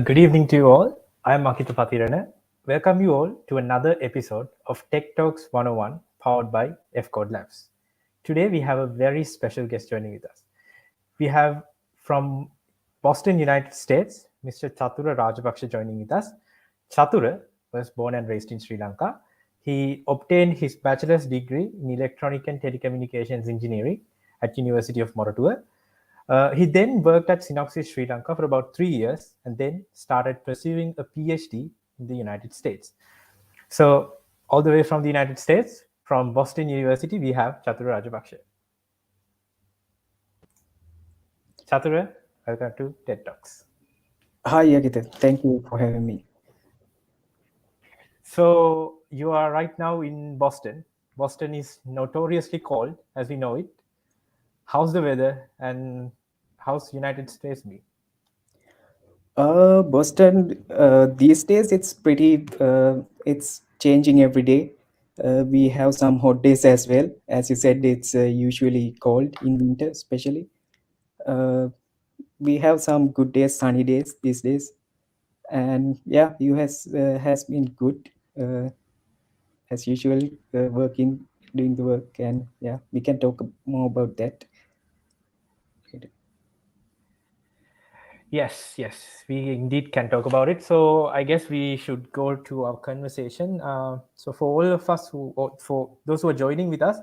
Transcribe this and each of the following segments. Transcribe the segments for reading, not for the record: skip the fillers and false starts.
Good evening to you all. I'm Makita Pathirana. Welcome you all to another episode of Tech Talks 101 powered by F-Code Labs. Today we have a very special guest joining with us. We have from Boston, United States, Mr. Chathura Rajapaksha joining with us. Chathura was born and raised in Sri Lanka. He obtained his bachelor's degree in electronic and telecommunications engineering at University of Moratuwa. He then worked at Synopsys Sri Lanka for about 3 years and then started pursuing a PhD in the United States. So, all the way from the United States, from Boston University, we have Chathura Rajapaksha. Chathura, welcome to TED Talks. Hi, Yagita. Thank you for having me. So, you are right now in Boston. Boston is notoriously cold, as we know it. How's the weather and how's United States be? Boston, these days it's changing every day. We have some hot days as well. As you said, it's usually cold in winter, especially. Uh, we have some good days, sunny days these days. And yeah, you has been good as usual, doing the work. And yeah, we can talk more about that. Yes, we indeed can talk about it. So I guess we should go to our conversation. So for all of us or for those who are joining with us,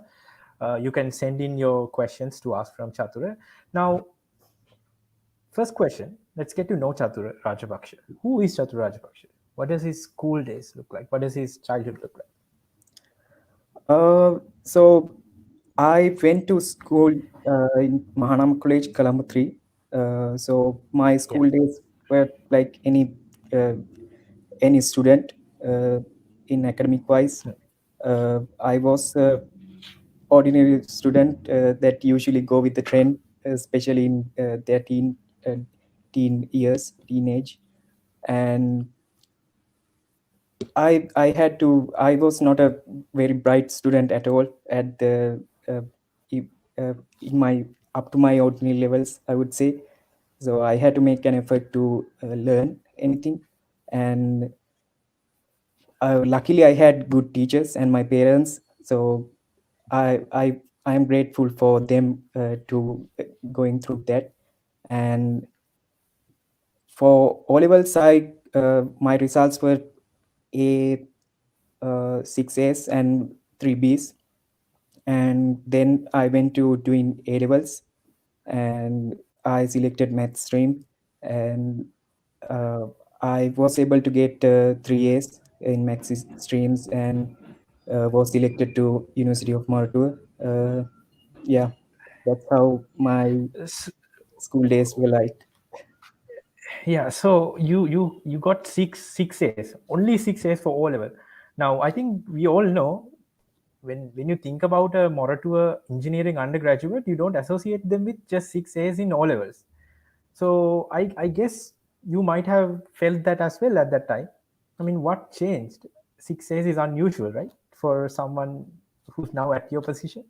you can send in your questions to us from Chatura. Now, first question, let's get to know Chatura Rajapaksha. Who is Chatura Rajapaksha? What does his school days look like? What does his childhood look like? So I went to school in Mahanam College, Colombo 3. So my Yeah. school days were like any student in academic wise. I was a ordinary student that usually go with the trend, especially in their teen years, teenage, and I was not a very bright student at all at the i- in my up to my ordinary levels, I would say. So I had to make an effort to learn anything, and luckily I had good teachers and my parents. So I am grateful for them to going through that. And for O levels, my results were a 6 A's and 3 B's. And then I went to doing A levels, and I selected math stream, and uh, I was able to get 3 A's in math streams, and was selected to University of Moratuwa. Yeah, that's how my school days were like. Yeah, so you got six A's, only 6 A's for O level. Now I think we all know when you think about a Moratuwa engineering undergraduate, you don't associate them with just 6 A's in O levels. So I guess you might have felt that as well at that time. I mean, what changed? 6 A's is unusual, right, for someone who's now at your position.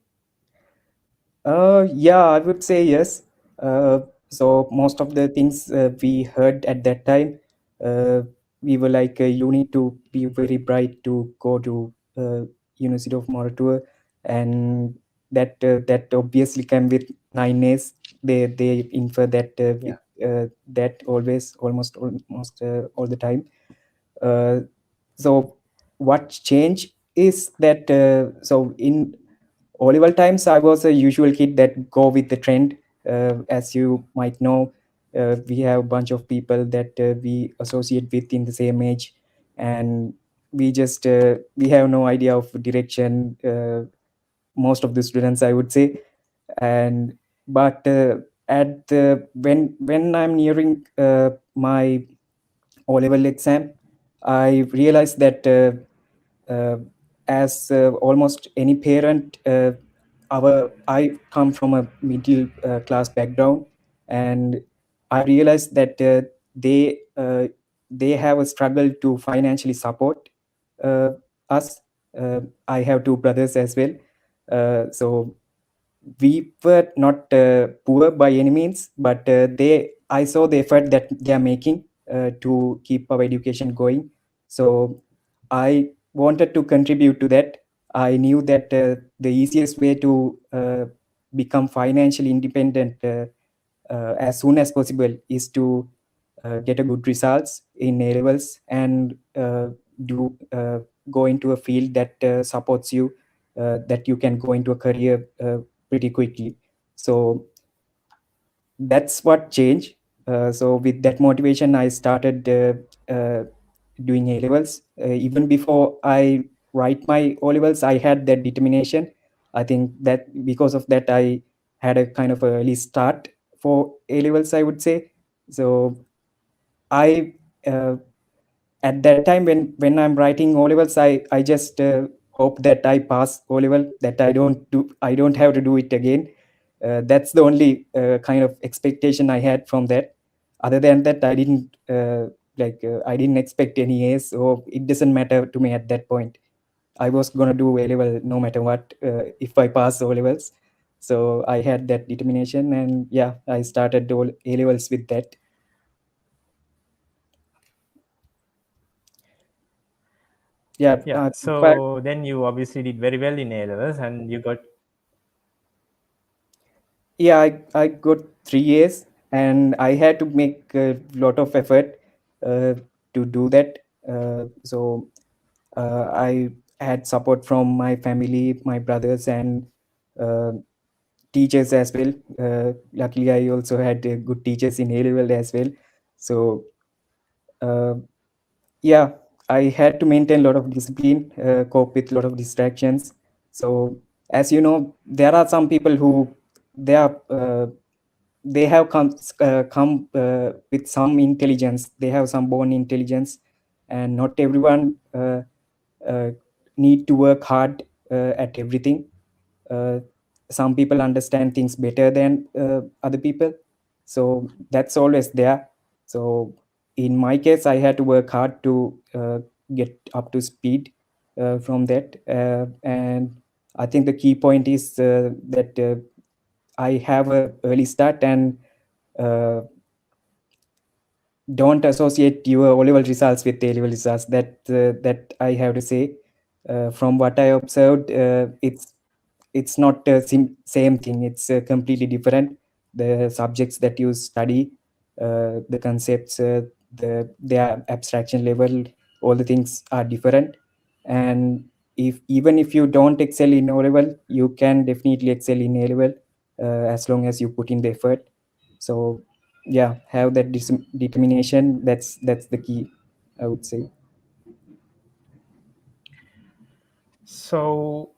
Yeah, I would say yes. So most of the things we heard at that time, uh, we were like, you need to be very bright to go to University of Moratuwa, and that obviously came with 9 A's. They infer that Yeah. that almost all the time. Uh, so what changed is that so in Olival times, I was a usual kid that go with the trend. As you might know, we have a bunch of people that we associate with in the same age, and we have no idea of direction. Most of the students, I would say, and but at the when I'm nearing my O level exam, I realized that as almost any parent, I come from a middle class background, and I realized that they have a struggle to financially support uh, us. I have two brothers as well, so we were not poor by any means, but I saw the effort that they are making, to keep our education going. So I wanted to contribute to that. I knew that the easiest way to become financially independent as soon as possible is to get a good results in A levels and do go into a field that supports you, that you can go into a career pretty quickly. So that's what changed. So with that motivation, I started doing A levels. Even before I write my O levels, I had that determination. I think that because of that, I had a kind of early start for A levels, I would say. So I uh, at that time when I'm writing O levels, I just hope that I pass O level, that I don't have to do it again. That's the only kind of expectation I had from that. Other than that, I didn't expect any A's, so it doesn't matter to me at that point. I was gonna do A level no matter what, if I pass O levels. So I had that determination, and yeah, I started all A levels with that. Yeah, Yeah, but so then you obviously did very well in A levels, and you got. yeah, I got 3 years, and I had to make a lot of effort uh, to do that. I had support from my family, my brothers, and uh, teachers as well. Luckily, I also had good teachers in A level as well. So uh, yeah, I had to maintain a lot of discipline, cope with a lot of distractions. So as you know, there are some people who they are they have come with some intelligence. They have some born intelligence, and not everyone uh, need to work hard at everything. uh, some people understand things better than other people, so that's always there. So in my case, I had to work hard to get up to speed from that, and I think the key point is that I have a early start, and uh, don't associate your O level results with A level results. That I have to say. From what I observed, it's not same thing. It's completely different. The subjects that you study, the concepts, their abstraction level, all the things are different. And if even if you don't excel in O level, you can definitely excel in A level as long as you put in the effort. So yeah, have that determination. That's the key, I would say. So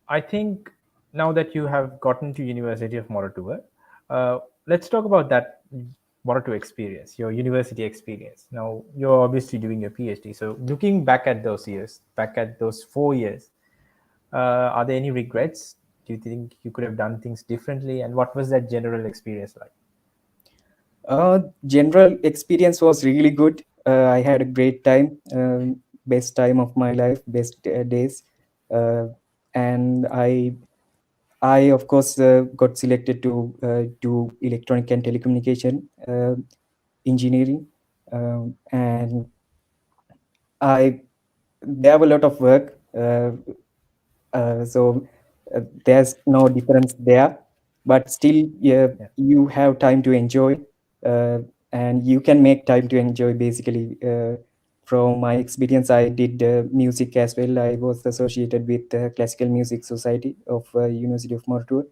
I think now that you have gotten to University of Moratuwa, let's talk about that Moratuwa experience, your university experience. Now you're obviously doing your PhD. So looking back at those years, back at those 4 years, are there any regrets? Do you think you could have done things differently? And what was that general experience like? General experience was really good. I had a great time, best time of my life, best days, uh, and I of course got selected to do electronic and telecommunication engineering, and I there were a lot of work. So there's no difference there, but still, yeah, Yeah. you have time to enjoy, uh, and you can make time to enjoy. Basically, from my experience, I did music as well. I was associated with the Classical Music Society of University of Moratuwa,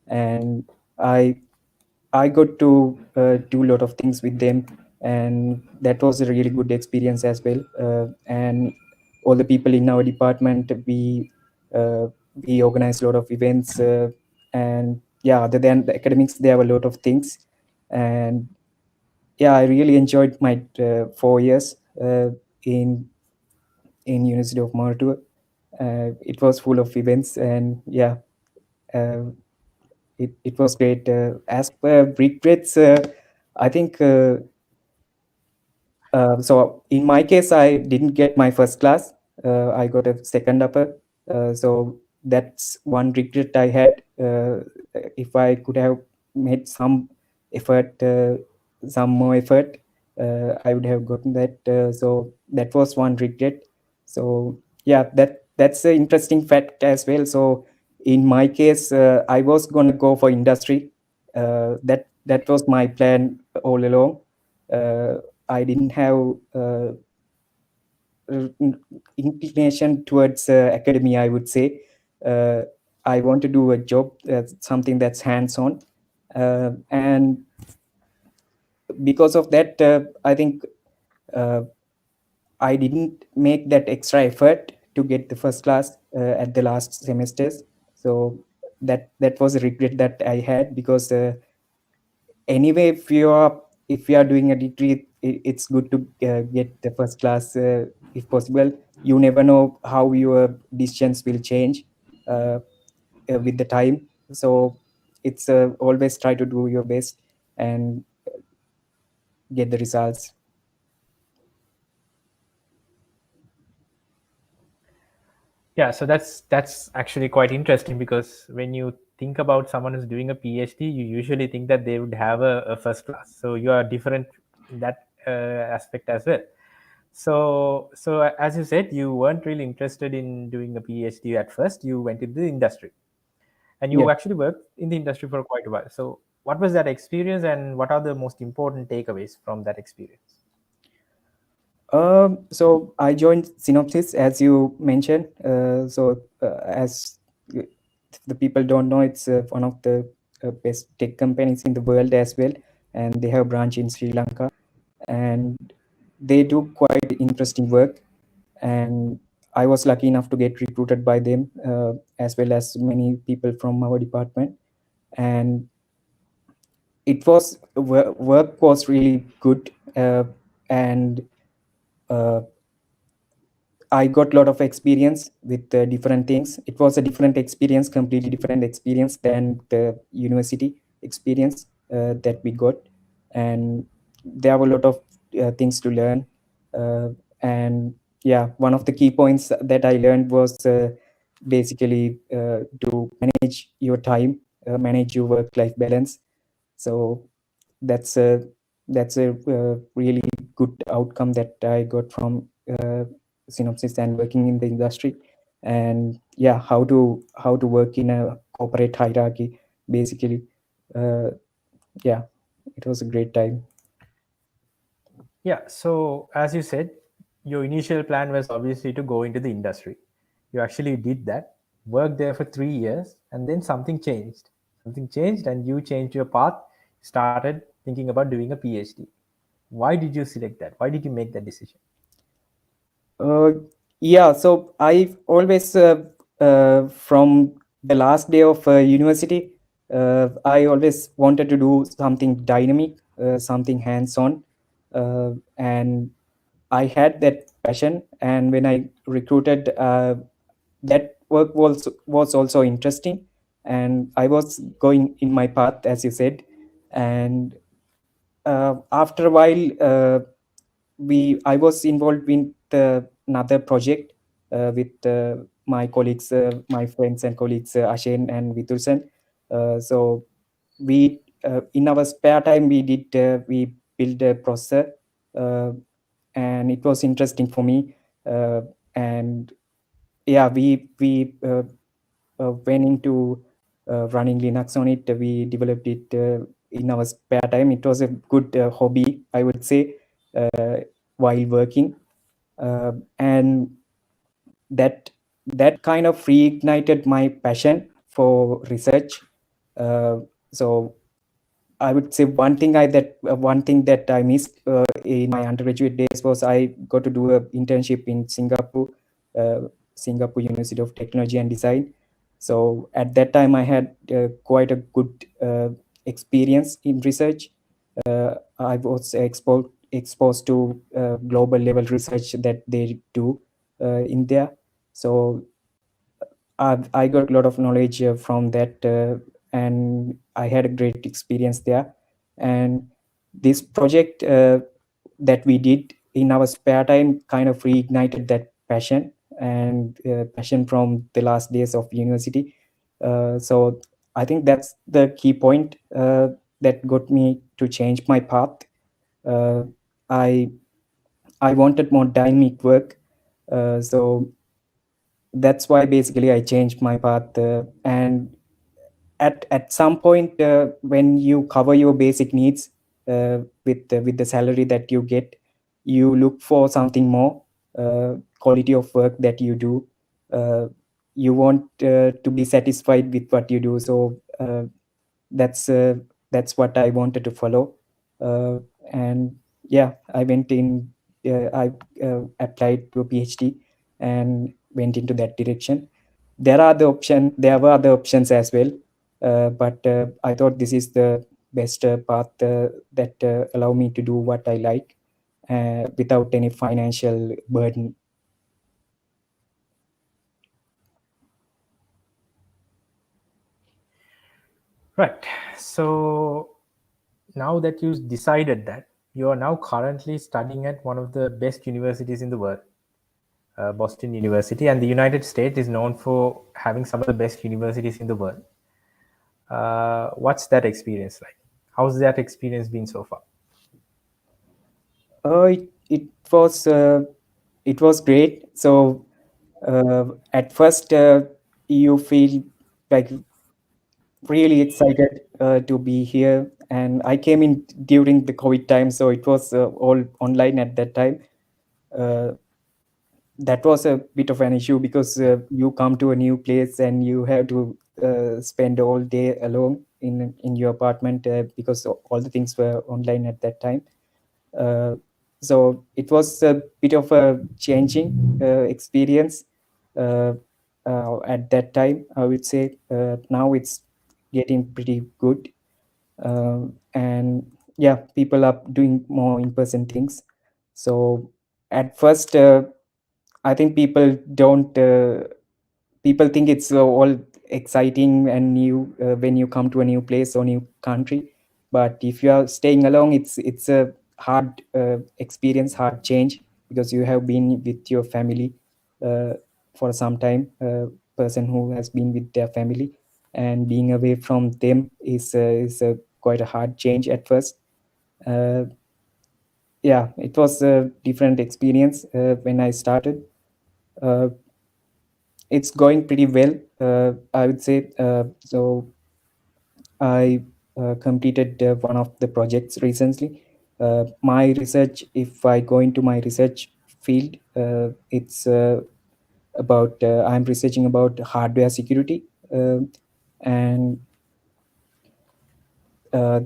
and I I got to do a lot of things with them, and that was a really good experience as well. And all the people in our department, we organized a lot of events, and yeah, other than the academics, there were a lot of things, and yeah, I really enjoyed my 4 years in University of Moratuwa. It was full of events, and yeah, uh, it was great. As per regrets, I think so. In my case, I didn't get my first class. I got a second upper. So that's one regret I had. If I could have made some effort, some more effort, I would have gotten that. So that was one regret. So yeah, that's an interesting fact as well. So in my case, I was gonna go for industry. That was my plan all along. uh, I didn't have inclination towards academy, I would say. uh, I want to do a job, something that's hands-on. And because of that, I think uh, I didn't make that extra effort to get the first class at the last semesters. So that was a regret that I had, because anyway, if you are doing a degree, it's good to get the first class if possible. You never know how your decisions will change uh, with the time. So it's always try to do your best and get the results. Yeah, so that's actually quite interesting, because when you think about someone who's doing a PhD, you usually think that they would have a first class. So you are different in that aspect as well. So as you said, you weren't really interested in doing a PhD at first. You went into the industry, and Yeah. you actually worked in the industry for quite a while. So what was that experience, and what are the most important takeaways from that experience? So I joined Synopsys, as you mentioned. As the people don't know, it's one of the best tech companies in the world as well, and they have a branch in Sri Lanka, and they do quite interesting work. And I was lucky enough to get recruited by them, as well as many people from our department. And work was really good, and uh, I got a lot of experience with different things. It was a different experience, completely different experience than the university experience that we got. And there were a lot of things to learn. Uh, and yeah, one of the key points that I learned was basically to manage your time, manage your work-life balance. So that's a really good outcome that I got from Synopsys and working in the industry. And yeah, how to work in a corporate hierarchy, basically. uh, yeah, it was a great time. Yeah, so as you said, your initial plan was obviously to go into the industry. You actually did that, worked there for 3 years, and then something changed. Something changed, and you changed your path, started thinking about doing a PhD. Why did you select that? Why did you make that decision? uh, yeah, so I always from the last day of university, I always wanted to do something dynamic, something hands-on. And I had that passion, and when I recruited, that work was also interesting, and I was going in my path, as you said. And after a while, I was involved in another project with my colleagues, my friends and colleagues, Ashen and Vitulsan. So we in our spare time we built a processor, uh, and it was interesting for me. And yeah, we went into running Linux on it. We developed it in our spare time. It was a good hobby, I would say, while working. And that that kind of reignited my passion for research. uh, so I would say one thing that I missed in my undergraduate days was I got to do an internship in Singapore, uh, Singapore University of Technology and Design. So at that time, I had quite a good experience in research. I was exposed to global level research that they do in there. So I got a lot of knowledge from that, and I had a great experience there. And this project that we did in our spare time kind of reignited that passion, and passion from the last days of university. So I think that's the key point that got me to change my path. Uh, I I wanted more dynamic work. So that's why basically I changed my path. And at some point, when you cover your basic needs with the salary that you get, you look for something more, quality of work that you do. Uh, you want to be satisfied with what you do. So that's uh, that's what I wanted to follow. And yeah, I went in. I applied to a PhD and went into that direction. There were other options as well, but I thought this is the best path that allow me to do what I like without any financial burden. Right. So now that you decided that, you are now currently studying at one of the best universities in the world, Boston University, and the United States is known for having some of the best universities in the world. What's that experience like? How's that experience been so far? It was it was great. So at first, you feel like really excited to be here. And I came in during the COVID time, so it was all online at that time. Uh, that was a bit of an issue because you come to a new place and you have to spend all day alone in your apartment because all the things were online at that time. Uh, so it was a bit of a changing experience uh, at that time, I would say. Now it's getting pretty good. And yeah, people are doing more in-person things. So at first, I think people think it's all exciting and new when you come to a new place or new country. But if you are staying alone, it's a hard experience, hard change, because you have been with your family uh, for some time. Person who has been with their family and being away from them is a quite a hard change at first. Uh, yeah, it was a different experience when I started. Uh, it's going pretty well, I would say. So I completed one of the projects recently. My research, if I go into my research field, it's about I'm researching about hardware security, and uh,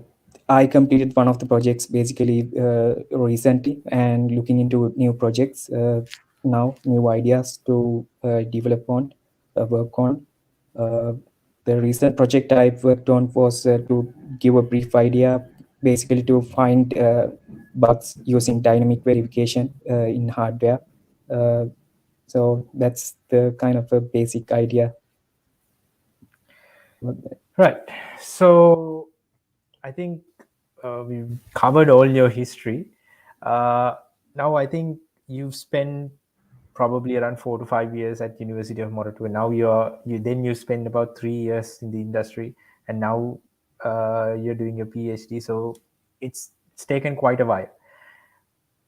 I completed one of the projects basically recently, and looking into new projects now, new ideas to develop on, work on. Uh, the recent project I worked on was to give a brief idea, basically to find bugs using dynamic verification in hardware. Uh, so that's the kind of a basic idea. Right. So I think we've covered all your history. Uh, Now I think you've spent probably around 4 to 5 years at University of Moratuwa. Now you spend about 3 years in the industry, and now you're doing your PhD. So it's taken quite a while.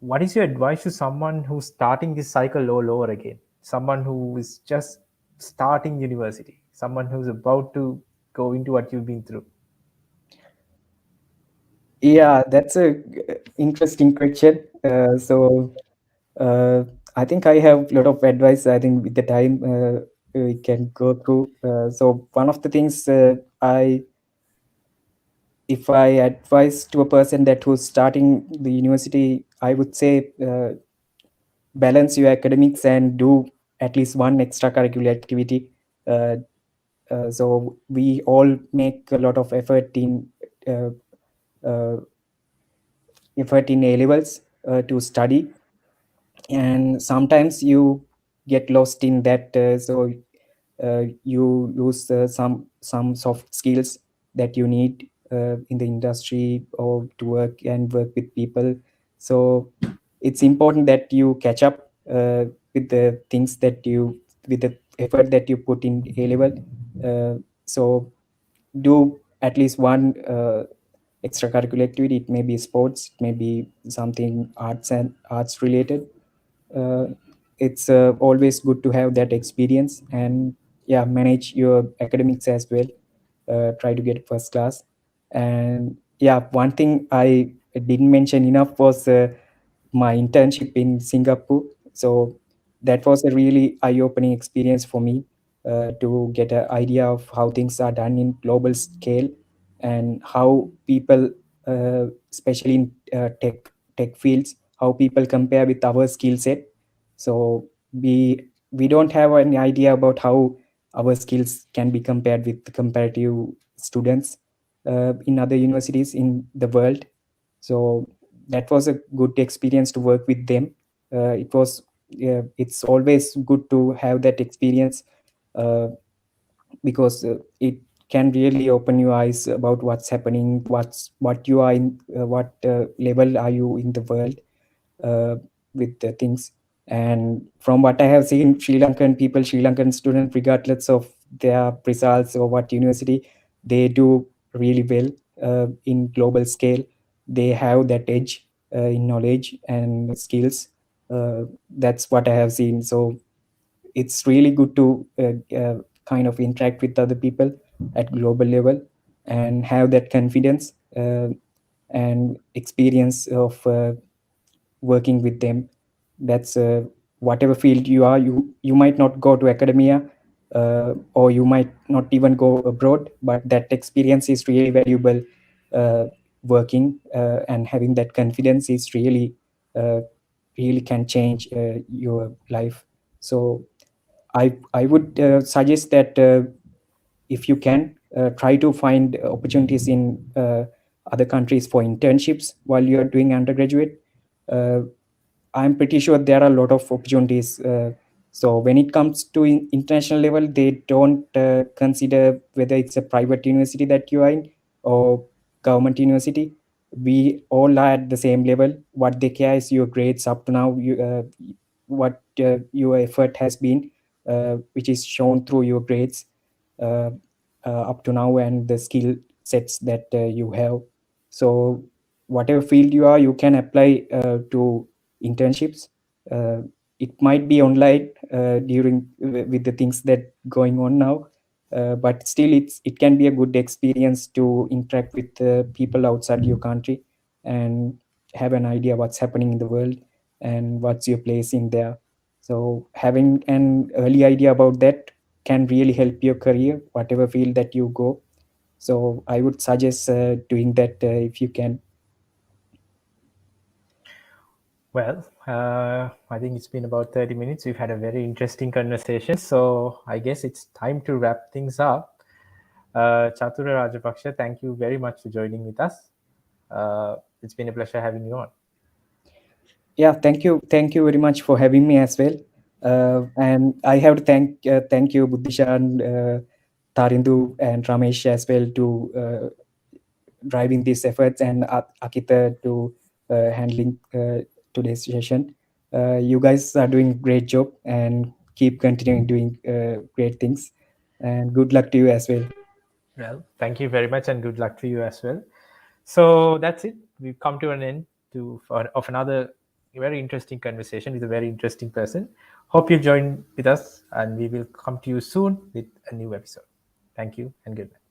What is your advice to someone who's starting this cycle all over again? Someone who is just starting university, someone who's about to go into what you've been through. Yeah, that's a interesting question. Uh, I think I have a lot of advice. I think with the time we can go through. So one of the things if I advise to a person that who's starting the university, I would say balance your academics and do at least one extracurricular activity. Uh, so we all make a lot of uh, uh, effort in A levels to study, and sometimes you get lost in that. So you lose some soft skills that you need in the industry or to work with people. So it's important that you catch up with the things that you with the effort that you put in A level. So do at least one extracurricular activity. It may be sports, it may be something arts and arts related. uh, it's always good to have that experience, and yeah, manage your academics as well. Try to get first class. And yeah, one thing I didn't mention enough was my internship in Singapore. So that was a really eye-opening experience for me, to get an idea of how things are done in global scale, and how people, especially in tech fields, how people compare with our skill set. So we don't have any idea about how our skills can be compared with the comparative students in other universities in the world. So that was a good experience to work with them. It was It's always good to have that experience, uh, because it can really open your eyes about what's happening, what you are in, what level are you in the world, uh, with the things. And from what I have seen, Sri Lankan people, Sri Lankan students, regardless of their results or what university, they do really well in global scale. They have that edge in knowledge and skills. uh, that's what I have seen. So it's really good to kind of interact with other people at global level, and have that confidence and experience of working with them. That's whatever field you are, you might not go to academia, or you might not even go abroad, but that experience is really valuable. uh, Working and having that confidence is really uh, really can change your life. So I would suggest that if you can, try to find opportunities in other countries for internships while you're doing undergraduate. uh, I'm pretty sure there are a lot of opportunities. So when it comes to international level, they don't consider whether it's a private university that you are in or government university. We all are at the same level. What they care is your grades up to now, what your effort has been, which is shown through your grades uh, up to now, and the skill sets that you have. So whatever field you are, you can apply to internships. uh, it might be online during with the things that going on now, but still it can be a good experience to interact with people outside your country, and have an idea what's happening in the world and what's your place in there. So having an early idea about that can really help your career, whatever field that you go. So I would suggest doing that if you can. Well, I think it's been about 30 minutes. We've had a very interesting conversation. So I guess it's time to wrap things up. Chathura Rajapaksha, thank you very much for joining with us. It's been a pleasure having you on. Yeah, thank you very much for having me as well. And I have to thank you, Buddhisha, and Tarindu and Ramesh as well, to driving these efforts, and Akita to handling today's session. You guys are doing a great job, and keep continuing doing great things. And good luck to you as well. Well, thank you very much and good luck to you as well. So that's it. We've come to an end of another very interesting conversation with a very interesting person. Hope you join with us and we will come to you soon with a new episode. Thank you and good night.